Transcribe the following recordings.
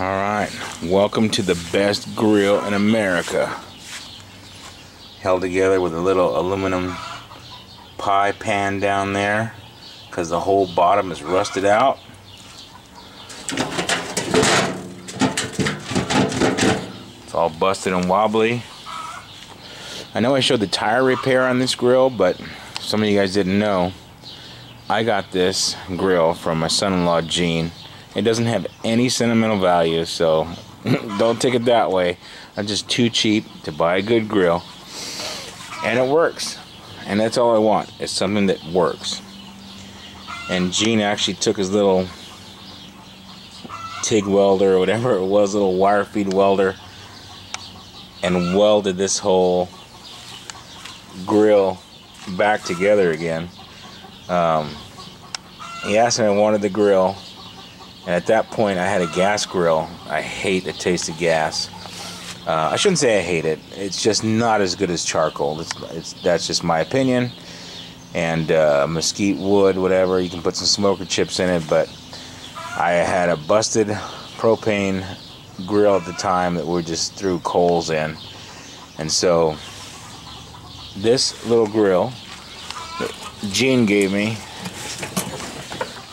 Alright, welcome to the best grill in America. Held together with a little aluminum pie pan down there because the whole bottom is rusted out. It's all busted and wobbly. I know I showed the tire repair on this grill, but some of you guys didn't know. I got this grill from my son-in-law Gene. It doesn't have any sentimental value, so don't take it that way. I'm just too cheap to buy a good grill. And it works. And that's all I want, is something that works. And Gene actually took his little TIG welder or whatever it was, little wire feed welder, and welded this whole grill back together again. He asked me if I wanted the grill. And at that point, I had a gas grill. I hate the taste of gas. I shouldn't say I hate it. It's just not as good as charcoal. That's just my opinion. And mesquite wood, whatever. You can put some smoker chips in it. But I had a busted propane grill at the time that we just threw coals in. And so this little grill that Gene gave me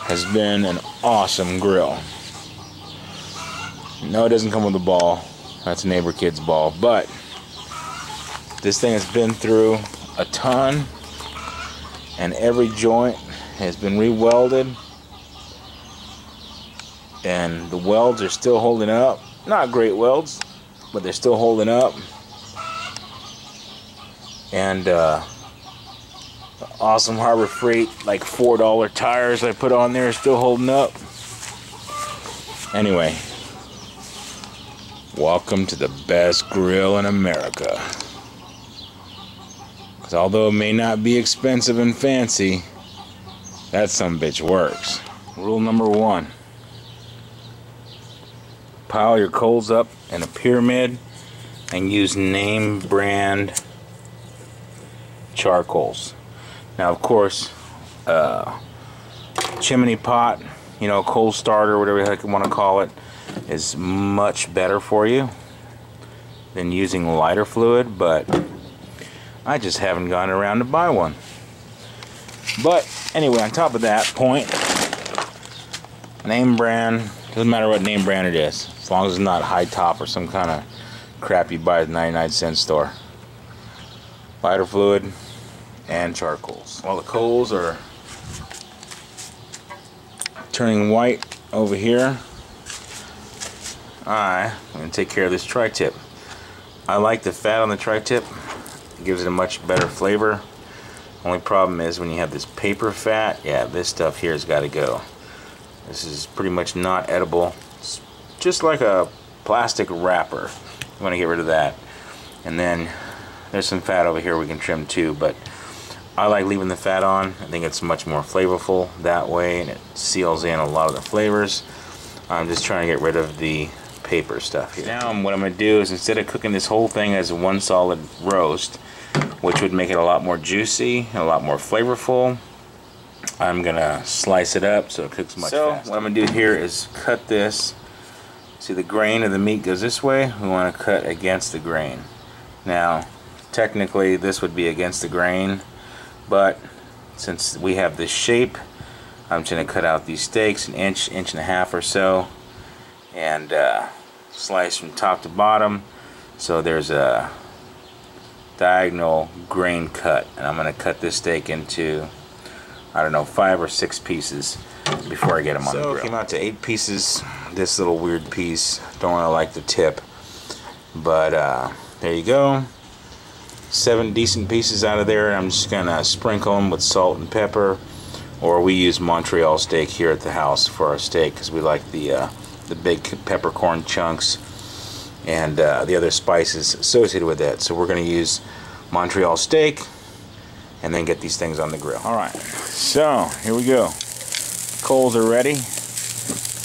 has been an awesome grill. No, it doesn't come with a ball. That's a neighbor kid's ball. But this thing has been through a ton, and every joint has been re-welded, and the welds are still holding up. Not great welds, but they're still holding up. And awesome Harbor Freight, like $4 tires I put on there, still holding up. Anyway, welcome to the best grill in America. Because although it may not be expensive and fancy, that sumbitch works. Rule number 1. Pile your coals up in a pyramid and use name brand charcoals. Now, of course, chimney pot, you know, coal starter, whatever the heck you want to call it, is much better for you than using lighter fluid, but I just haven't gone around to buy one. But anyway, on top of that point, name brand, doesn't matter what name brand it is, as long as it's not high top or some kind of crap you buy at the 99-cent store. Lighter fluid and charcoals. While the coals are turning white over here, I'm going to take care of this tri-tip. I like the fat on the tri-tip. It gives it a much better flavor. Only problem is when you have this paper fat, yeah, this stuff here has got to go. This is pretty much not edible. It's just like a plastic wrapper. You want to get rid of that. And then there's some fat over here we can trim too, but I like leaving the fat on. I think it's much more flavorful that way, and it seals in a lot of the flavors. I'm just trying to get rid of the paper stuff here. Now what I'm going to do is, instead of cooking this whole thing as one solid roast, which would make it a lot more juicy and a lot more flavorful, I'm going to slice it up so it cooks much faster. What I'm going to do here is cut this. See, the grain of the meat goes this way. We want to cut against the grain. Now, technically this would be against the grain, but since we have this shape, I'm just going to cut out these steaks an inch, inch and a half or so, and slice from top to bottom so there's a diagonal grain cut. And I'm going to cut this steak into, I don't know, 5 or 6 pieces before I get them on the grill. So it came out to 8 pieces. This little weird piece, don't really like the tip, but there you go. 7 decent pieces out of there. I'm just gonna sprinkle them with salt and pepper, or we use Montreal steak here at the house for our steak because we like the big peppercorn chunks and the other spices associated with that. So we're gonna use Montreal steak and then get these things on the grill. All right, so here we go. Coals are ready.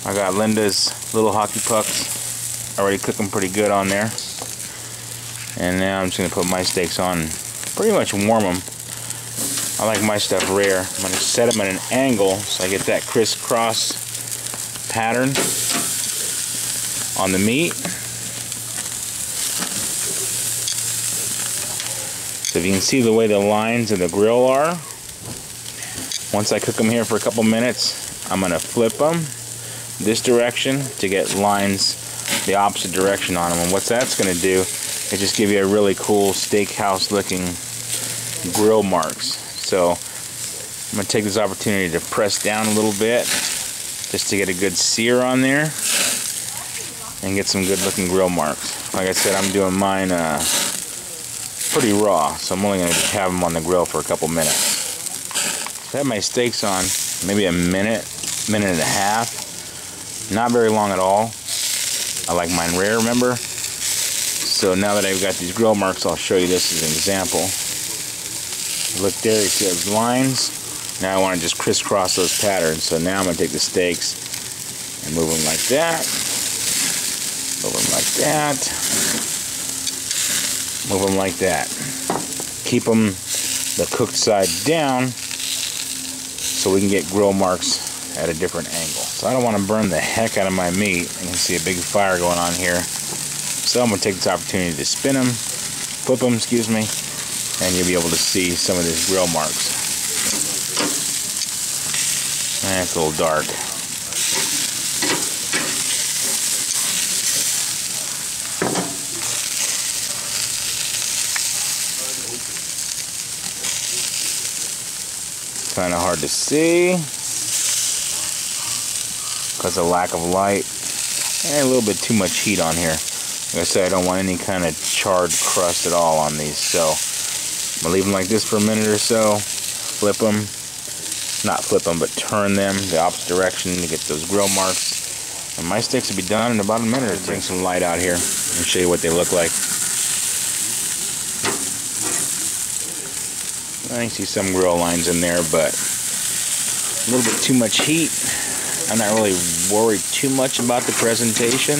I got Linda's little hockey pucks already cooking pretty good on there. And now I'm just going to put my steaks on, pretty much warm them. I like my stuff rare. I'm going to set them at an angle so I get that crisscross pattern on the meat. So if you can see the way the lines of the grill are, once I cook them here for a couple minutes, I'm going to flip them this direction to get lines the opposite direction on them. And what that's going to do is just give you a really cool steakhouse looking grill marks. So I'm going to take this opportunity to press down a little bit just to get a good sear on there and get some good looking grill marks. Like I said, I'm doing mine pretty raw, so I'm only going to just have them on the grill for a couple minutes. I have my steaks on maybe a minute and a half. Not very long at all. I like mine rare, remember? So now that I've got these grill marks, I'll show you this as an example. Look there, you see those lines? Now I want to just crisscross those patterns. So now I'm going to take the steaks and move them like that. Move them like that. Move them like that. Keep them the cooked side down so we can get grill marks at a different angle. So I don't want to burn the heck out of my meat. You can see a big fire going on here. So I'm going to take this opportunity to spin them, flip them, excuse me, and you'll be able to see some of these grill marks. That's a little dark. Kind of hard to see because of lack of light and a little bit too much heat on here. Like I said, I don't want any kind of charred crust at all on these, so I'm gonna leave them like this for a minute or so. Flip them, not flip them, but turn them the opposite direction to get those grill marks. And my steaks will be done in about a minute or two. Bring some light out here and show you what they look like. I see some grill lines in there, but a little bit too much heat. I'm not really worried too much about the presentation,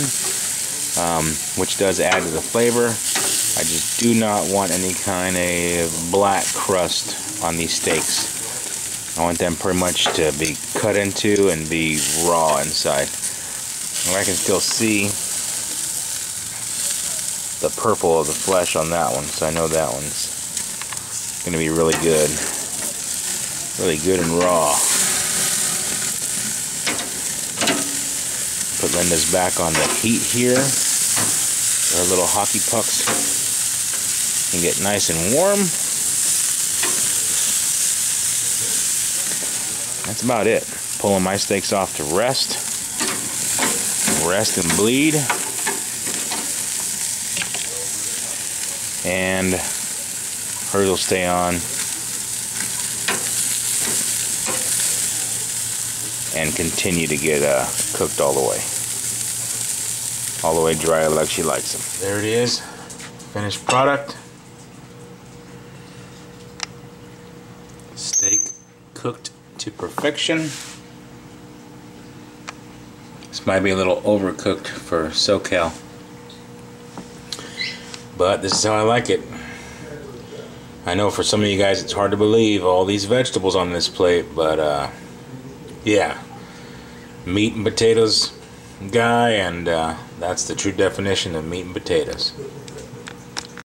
which does add to the flavor. I just do not want any kind of black crust on these steaks. I want them pretty much to be cut into and be raw inside. And I can still see the purple of the flesh on that one, so I know that one's going to be really good and raw. Put Linda's back on the heat here. Our little hockey pucks can get nice and warm. That's about it. Pulling my steaks off to rest and bleed. And hers will stay on and continue to get cooked all the way dry like she likes them. There it is, finished product. Steak cooked to perfection. This might be a little overcooked for SoCal, but this is how I like it. I know for some of you guys it's hard to believe all these vegetables on this plate, but yeah, meat and potatoes guy, and that's the true definition of meat and potatoes.